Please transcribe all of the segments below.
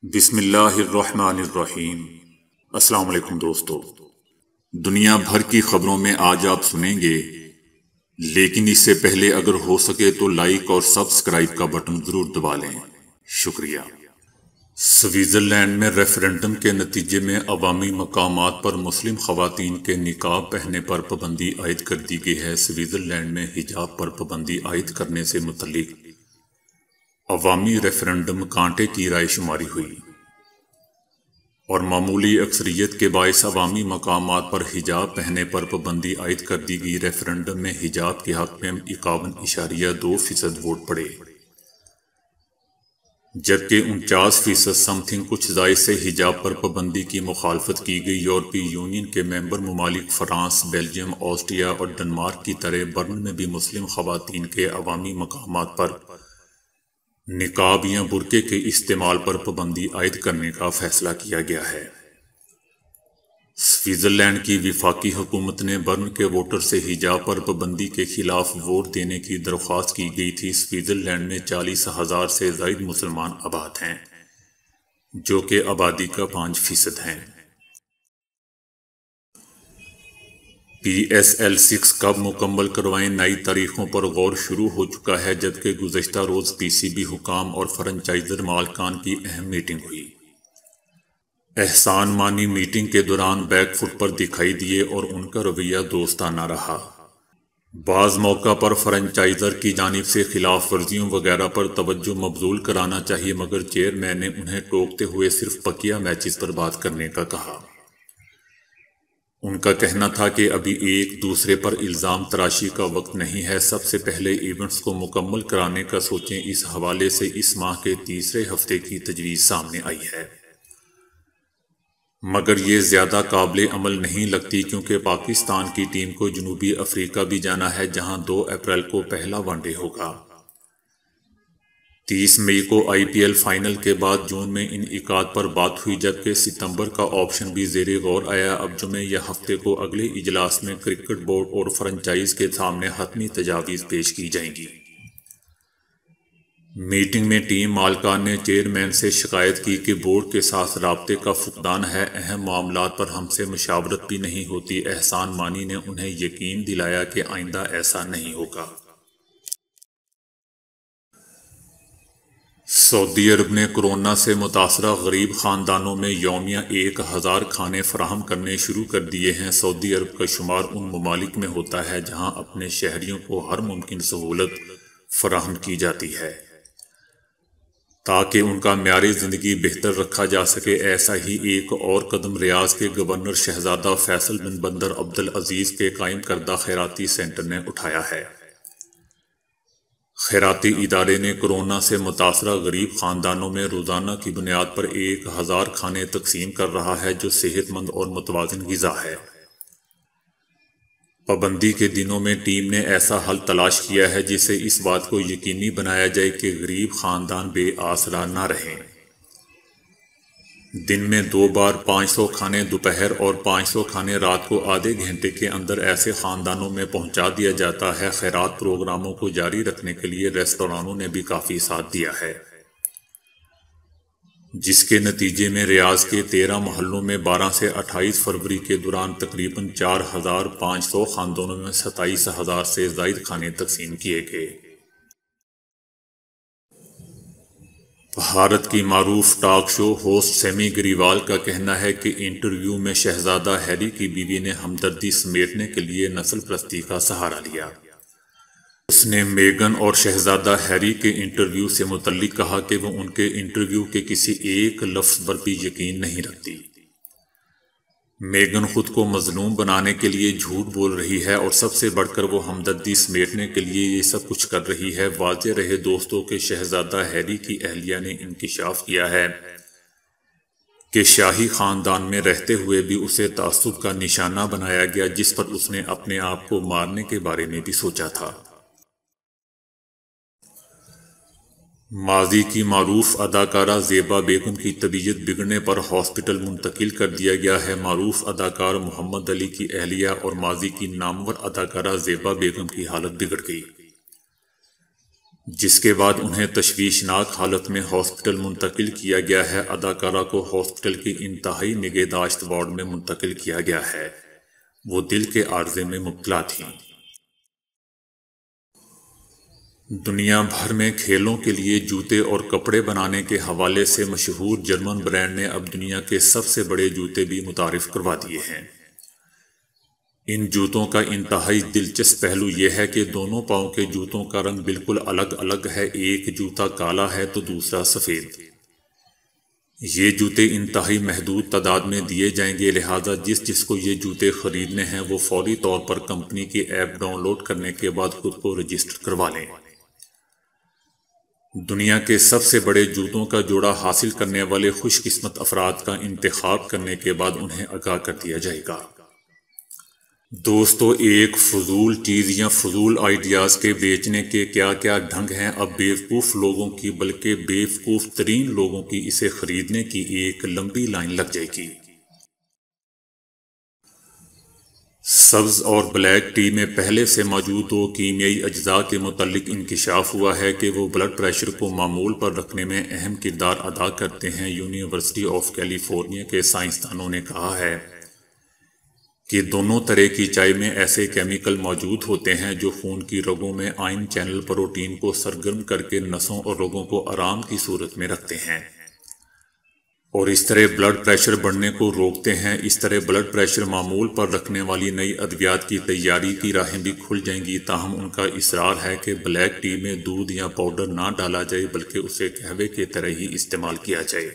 بسم اللہ الرحمن الرحیم۔ السلام علیکم دوستو، دنیا بھر کی خبروں میں آج آپ سنیں گے، لیکن اس سے پہلے اگر ہو سکے تو لائک اور سبسکرائب کا بٹن ضرور دبا لیں، شکریہ۔ سوئٹزرلینڈ میں ریفرنڈم کے نتیجے میں عوامی مقامات پر مسلم خواتین کے نقاب پہننے پر پابندی عائد کر دی گئی ہے۔ سوئٹزرلینڈ میں حجاب پر پابندی عائد کرنے سے متعلق عوامی ریفرنڈم کانٹے کی رائے شماری ہوئی اور معمولی اکثریت کے باعث عوامی مقامات پر حجاب پہننے پر پابندی عائد کر دی گئی۔ ریفرنڈم میں حجاب کے حق میں 51.2% ووٹ پڑے، جبکہ 49% سم تھنگ کچھ ذائقہ سے حجاب پر پابندی کی مخالفت کی گئی۔ یورپی یونین کے ممبر ممالک فرانس، بیلجیم، آسٹریا اور ڈنمارک کی طرح برن میں بھی مسلم خواتین کے عوامی مقامات پر نقاب یا برقعے کے استعمال پر پابندی عائد کرنے کا فیصلہ کیا گیا ہے۔ سوئٹزرلینڈ کی وفاقی حکومت نے برن کے ووٹر سے حجاب پر پابندی کے خلاف ووٹ دینے کی درخواست کی گئی تھی۔ سوئٹزرلینڈ میں 40,000 سے زائد مسلمان آباد ہیں، جو کہ آبادی کا 5% ہیں۔ PSL6 کب مکمل کروائیں؟ نئی تاریخوں پر غور شروع ہو چکا ہے، جبکہ گزشتہ روز PCB حکام اور فرنچائزر مالکان کی اہم میٹنگ ہوئی۔ احسان مانی میٹنگ کے دوران بیک فٹ پر دکھائی دیے اور ان کا رویہ دوستانہ رہا۔ بعض موقع پر فرنچائزر کی جانب سے خلاف ورزیوں وغیرہ پر توجہ مبذول کرانا چاہیے، مگر چیئرمین نے انہیں ٹوکتے ہوئے صرف پکیا میچز پر بات کرنے کا کہا۔ ان کا کہنا تھا کہ ابھی ایک دوسرے پر الزام تراشی کا وقت نہیں ہے، سب سے پہلے ایونٹس کو مکمل کرانے کا سوچیں۔ اس حوالے سے اس ماہ کے تیسرے ہفتے کی تجویز سامنے آئی ہے، مگر یہ زیادہ قابل عمل نہیں لگتی، کیونکہ پاکستان کی ٹیم کو جنوبی افریقہ بھی جانا ہے، جہاں 2 اپریل کو پہلا ون ڈے ہوگا۔ 30 مئی کو IPL فائنل کے بعد جون میں انعقاد پر بات ہوئی، جبکہ ستمبر کا آپشن بھی زیر غور آیا۔ اب جمعے یا ہفتے کو اگلے اجلاس میں کرکٹ بورڈ اور فرنچائز کے سامنے حتمی تجاویز پیش کی جائیں گی۔ میٹنگ میں ٹیم مالکان نے چیئرمین سے شکایت کی کہ بورڈ کے ساتھ رابطے کا فقدان ہے، اہم معاملات پر ہم سے مشاورت بھی نہیں ہوتی۔ احسان مانی نے انہیں یقین دلایا کہ آئندہ ایسا نہیں ہوگا۔ سعودی عرب نے کورونا سے متاثرہ غریب خاندانوں میں یومیہ 1000 کھانے فراہم کرنے شروع کر دیے ہیں۔ سعودی عرب کا شمار ان ممالک میں ہوتا ہے جہاں اپنے شہریوں کو ہر ممکن سہولت فراہم کی جاتی ہے تاکہ ان کا معیار زندگی بہتر رکھا جا سکے۔ ایسا ہی ایک اور قدم ریاض کے گورنر شہزادہ فیصل بن بندر عبدالعزیز کے قائم کردہ خیراتی سینٹر نے اٹھایا ہے۔ خیراتی ادارے نے کورونا سے متاثرہ غریب خاندانوں میں روزانہ کی بنیاد پر 1000 کھانے تقسیم کر رہا ہے، جو صحت مند اور متوازن غذا ہے۔ پابندی کے دنوں میں ٹیم نے ایسا حل تلاش کیا ہے جس سے اس بات کو یقینی بنایا جائے کہ غریب خاندان بے آسرا نہ رہیں۔ دن میں 2 بار 500 کھانے دوپہر اور 500 کھانے رات کو آدھے گھنٹے کے اندر ایسے خاندانوں میں پہنچا دیا جاتا ہے۔ خیرات پروگراموں کو جاری رکھنے کے لیے ریستورانوں نے بھی کافی ساتھ دیا ہے، جس کے نتیجے میں ریاض کے 13 محلوں میں 12 سے 28 فروری کے دوران تقریباً 4500 خاندانوں میں 27000 سے زائد کھانے تقسیم کیے گئے۔ بھارت کی معروف talk show host semi Grewal کا کہنا ہے کہ انٹرویو میں شہزادہ ہیری کی بیوی نے ہمدردی سمیٹنے کے لیے نسل پرستی کا سہارا لیا۔ اس نے میگن اور شہزادہ ہیری کے انٹرویو سے متعلق کہا کہ وہ ان کے انٹرویو کے کسی ایک لفظ پر بھی یقین نہیں رکھتی۔ میگن خود کو مظلوم بنانے کے لیے جھوٹ بول رہی ہے اور سب سے بڑھ کر وہ ہمدردی سمیٹنے کے لیے یہ سب کچھ کر رہی ہے۔ واضح رہے دوستوں کہ شہزادہ ہیری کی اہلیہ نے انکشاف کیا ہے کہ شاہی خاندان میں رہتے ہوئے بھی اسے تعصب کا نشانہ بنایا گیا، جس پر اس نے اپنے آپ کو مارنے کے بارے میں بھی سوچا تھا۔ ماضی کی معروف اداکارہ زیبا بیگم کی طبیعت بگڑنے پر ہاسپٹل منتقل کر دیا گیا ہے۔ معروف اداکار محمد علی کی اہلیہ اور ماضی کی نامور اداکارہ زیبا بیگم کی حالت بگڑ گئی۔ جس کے بعد انہیں تشویشناک حالت میں ہاسپٹل منتقل کیا گیا ہے۔ اداکارہ کو ہاسپٹل کی انتہائی نگہداشت وارڈ میں منتقل کیا گیا ہے۔ وہ دل کے عارضے میں مبتلا تھیں۔ دنیا بھر میں کھیلوں کے لیے جوتے اور کپڑے بنانے کے حوالے سے مشہور جرمن برانڈ نے اب دنیا کے سب سے بڑے جوتے بھی متعارف کروا دیے ہیں۔ ان جوتوں کا انتہائی دلچسپ پہلو یہ ہے کہ دونوں پاؤں کے جوتوں کا رنگ بالکل الگ الگ ہے۔ ایک جوتا کالا ہے تو دوسرا سفید۔ یہ جوتے انتہائی محدود تعداد میں دیے جائیں گے، لہذا جس کو یہ جوتے خریدنے ہیں وہ فوری طور پر کمپنی کی ایپ ڈاؤن لوڈ کرنے کے بعد خود کو رجسٹر کروا لیں۔ دنیا کے سب سے بڑے جوتوں کا جوڑا حاصل کرنے والے خوش قسمت افراد کا انتخاب کرنے کے بعد انہیں آگاہ کر دیا جائے گا۔ دوستو، ایک فضول چیز یا فضول آئیڈیاز کے بیچنے کے کیا کیا ڈھنگ ہیں۔ اب بیوقوف لوگوں کی بلکہ بیوقوف ترین لوگوں کی اسے خریدنے کی ایک لمبی لائن لگ جائے گی۔ سبز اور بلیک ٹی میں پہلے سے موجود دو کیمیائی اجزاء کے متعلق انکشاف ہوا ہے کہ وہ بلڈ پریشر کو معمول پر رکھنے میں اہم کردار ادا کرتے ہیں۔ یونیورسٹی آف کیلیفورنیا کے سائنسدانوں نے کہا ہے کہ دونوں طرح کی چائے میں ایسے کیمیکل موجود ہوتے ہیں جو خون کی رگوں میں آئن چینل پروٹین کو سرگرم کر کے نسوں اور رگوں کو آرام کی صورت میں رکھتے ہیں اور اس طرح بلڈ پریشر بڑھنے کو روکتے ہیں۔ اس طرح بلڈ پریشر معمول پر رکھنے والی نئی ادویات کی تیاری کی راہیں بھی کھل جائیں گی، تاہم ان کا اصرار ہے کہ بلیک ٹی میں دودھ یا پاؤڈر نہ ڈالا جائے بلکہ اسے قہوے کی طرح ہی استعمال کیا جائے۔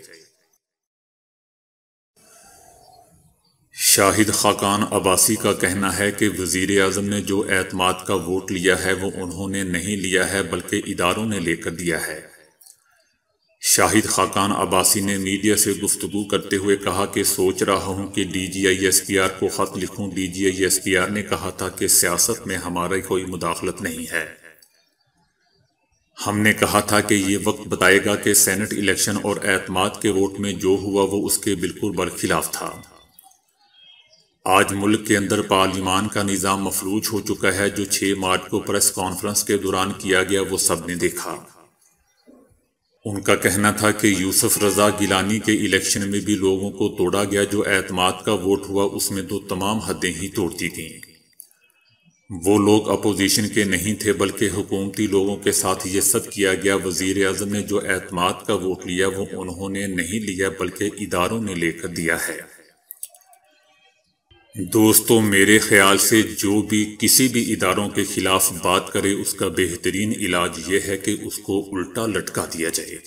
شاہد خاقان عباسی کا کہنا ہے کہ وزیر اعظم نے جو اعتماد کا ووٹ لیا ہے وہ انہوں نے نہیں لیا ہے بلکہ اداروں نے لے کر دیا ہے۔ شاہد خاقان عباسی نے میڈیا سے گفتگو کرتے ہوئے کہا کہ سوچ رہا ہوں کہ D G I S P R کو خط لکھوں۔ D G I S P R نے کہا تھا کہ سیاست میں ہماری کوئی مداخلت نہیں ہے۔ ہم نے کہا تھا کہ یہ وقت بتائے گا کہ سینٹ الیکشن اور اعتماد کے ووٹ میں جو ہوا وہ اس کے بالکل برخلاف تھا۔ آج ملک کے اندر پارلیمان کا نظام مفلوج ہو چکا ہے۔ جو 6 مارچ کو پریس کانفرنس کے دوران کیا گیا وہ سب نے دیکھا۔ ان کا کہنا تھا کہ یوسف رضا گیلانی کے الیکشن میں بھی لوگوں کو توڑا گیا۔ جو اعتماد کا ووٹ ہوا اس میں تو تمام حدیں ہی توڑ دی گئیں۔ وہ لوگ اپوزیشن کے نہیں تھے بلکہ حکومتی لوگوں کے ساتھ یہ سب کیا گیا۔ وزیر اعظم نے جو اعتماد کا ووٹ لیا وہ انہوں نے نہیں لیا بلکہ اداروں نے لے کر دیا ہے۔ دوستو، میرے خیال سے جو بھی کسی بھی اداروں کے خلاف بات کرے اس کا بہترین علاج یہ ہے کہ اس کو الٹا لٹکا دیا جائے۔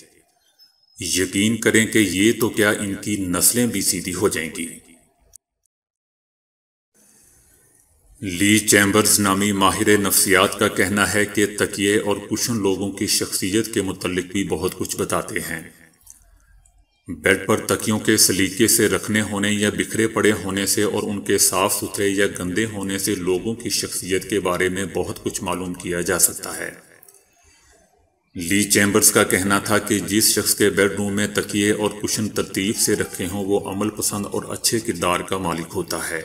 یقین کریں کہ یہ تو کیا ان کی نسلیں بھی سیدھی ہو جائیں گی۔ لی چیمبرز نامی ماہر نفسیات کا کہنا ہے کہ تکیے اور کشن لوگوں کی شخصیت کے متعلق بھی بہت کچھ بتاتے ہیں۔ بیڈ پر تکیوں کے سلیقے سے رکھنے ہونے یا بکھرے پڑے ہونے سے اور ان کے صاف ستھرے یا گندے ہونے سے لوگوں کی شخصیت کے بارے میں بہت کچھ معلوم کیا جا سکتا ہے۔ لی چیمبرز کا کہنا تھا کہ جس شخص کے بیڈ روم میں تکیے اور کشن ترتیب سے رکھے ہوں وہ عمل پسند اور اچھے کردار کا مالک ہوتا ہے۔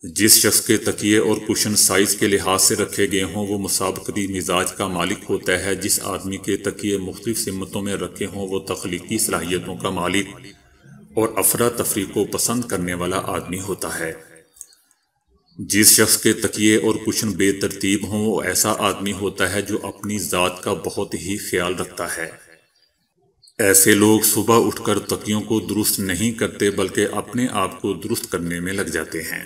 جس شخص کے تکیے اور کشن سائز کے لحاظ سے رکھے گئے ہوں وہ مسابقتی مزاج کا مالک ہوتا ہے۔ جس آدمی کے تکیے مختلف سمتوں میں رکھے ہوں وہ تخلیقی صلاحیتوں کا مالک اور افراتفری کو پسند کرنے والا آدمی ہوتا ہے۔ جس شخص کے تکیے اور کشن بے ترتیب ہوں وہ ایسا آدمی ہوتا ہے جو اپنی ذات کا بہت ہی خیال رکھتا ہے۔ ایسے لوگ صبح اٹھ کر تکیوں کو درست نہیں کرتے بلکہ اپنے آپ کو درست کرنے میں لگ جاتے ہیں۔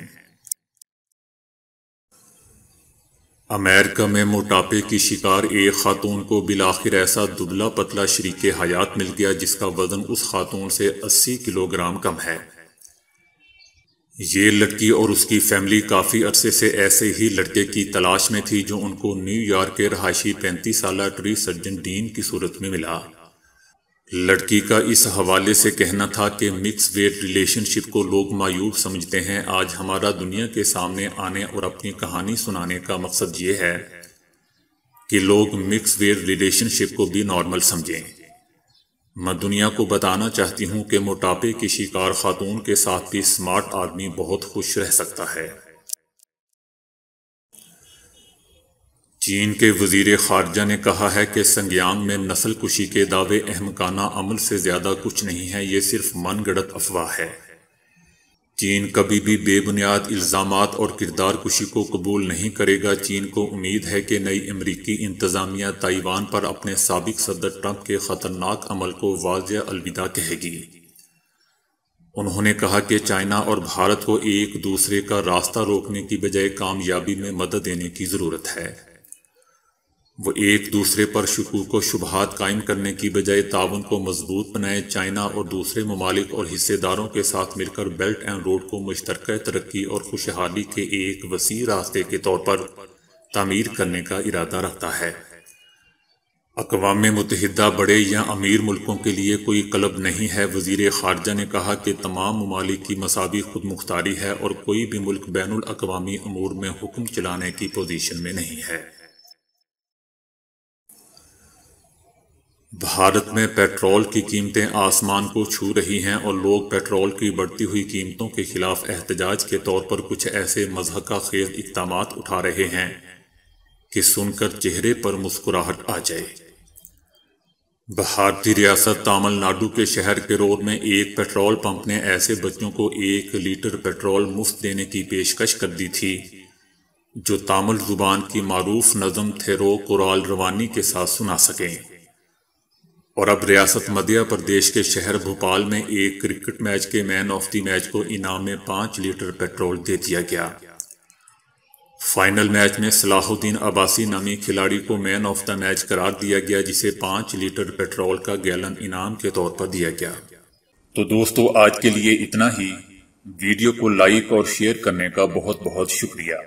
امریکہ میں موٹاپے کی شکار ایک خاتون کو بالآخر ایسا دبلا پتلا شریک حیات مل گیا جس کا وزن اس خاتون سے 80 کلو گرام کم ہے۔ یہ لڑکی اور اس کی فیملی کافی عرصے سے ایسے ہی لڑکے کی تلاش میں تھی جو ان کو نیو یارک کے رہائشی 35 سالہ ٹری سرجن ڈین کی صورت میں ملا۔ لڑکی کا اس حوالے سے کہنا تھا کہ مکس ویٹ ریلیشن شپ کو لوگ معیوب سمجھتے ہیں۔ آج ہمارا دنیا کے سامنے آنے اور اپنی کہانی سنانے کا مقصد یہ ہے کہ لوگ مکس ویٹ ریلیشن شپ کو بھی نارمل سمجھیں۔ میں دنیا کو بتانا چاہتی ہوں کہ موٹاپے کی شکار خاتون کے ساتھ بھی سمارٹ آدمی بہت خوش رہ سکتا ہے۔ چین کے وزیر خارجہ نے کہا ہے کہ سنگیانگ میں نسل کشی کے دعوے احمقانہ عمل سے زیادہ کچھ نہیں ہے، یہ صرف من گھڑت افواہ ہے۔ چین کبھی بھی بے بنیاد الزامات اور کردار کشی کو قبول نہیں کرے گا۔ چین کو امید ہے کہ نئی امریکی انتظامیہ تائیوان پر اپنے سابق صدر ٹرمپ کے خطرناک عمل کو واضح الوداع کہے گی۔ انہوں نے کہا کہ چائنا اور بھارت کو ایک دوسرے کا راستہ روکنے کی بجائے کامیابی میں مدد دینے کی ضرورت ہے۔ وہ ایک دوسرے پر شکوک و شبہات قائم کرنے کی بجائے تعاون کو مضبوط بنائیں۔ چائنا اور دوسرے ممالک اور حصہ داروں کے ساتھ مل کر بیلٹ اینڈ روڈ کو مشترکہ ترقی اور خوشحالی کے ایک وسیع راستے کے طور پر تعمیر کرنے کا ارادہ رکھتا ہے۔ اقوام متحدہ بڑے یا امیر ملکوں کے لیے کوئی کلب نہیں ہے۔ وزیر خارجہ نے کہا کہ تمام ممالک کی مساوی خود مختاری ہے اور کوئی بھی ملک بین الاقوامی امور میں حکم چلانے کی پوزیشن میں نہیں ہے۔ بھارت میں پیٹرول کی قیمتیں آسمان کو چھو رہی ہیں اور لوگ پیٹرول کی بڑھتی ہوئی قیمتوں کے خلاف احتجاج کے طور پر کچھ ایسے مضحکہ خیز اقدامات اٹھا رہے ہیں کہ سن کر چہرے پر مسکراہٹ آ جائے۔ بھارتی ریاست تامل ناڈو کے شہر کرور میں ایک پیٹرول پمپ نے ایسے بچوں کو 1 لیٹر پیٹرول مفت دینے کی پیشکش کر دی تھی جو تامل زبان کی معروف نظم تھیرو کورال روانی کے ساتھ سنا سکیں، اور اب ریاست مدھیہ پردیش کے شہر بھوپال میں ایک کرکٹ میچ کے مین آف دی میچ کو انعام میں 5 لیٹر پیٹرول دے دیا گیا۔ فائنل میچ میں صلاح الدین عباسی نامی کھلاڑی کو مین آف دا میچ قرار دیا گیا، جسے 5 لیٹر پیٹرول کا گیلن انعام کے طور پر دیا گیا۔ تو دوستو، آج کے لیے اتنا ہی۔ ویڈیو کو لائک اور شیئر کرنے کا بہت بہت شکریہ۔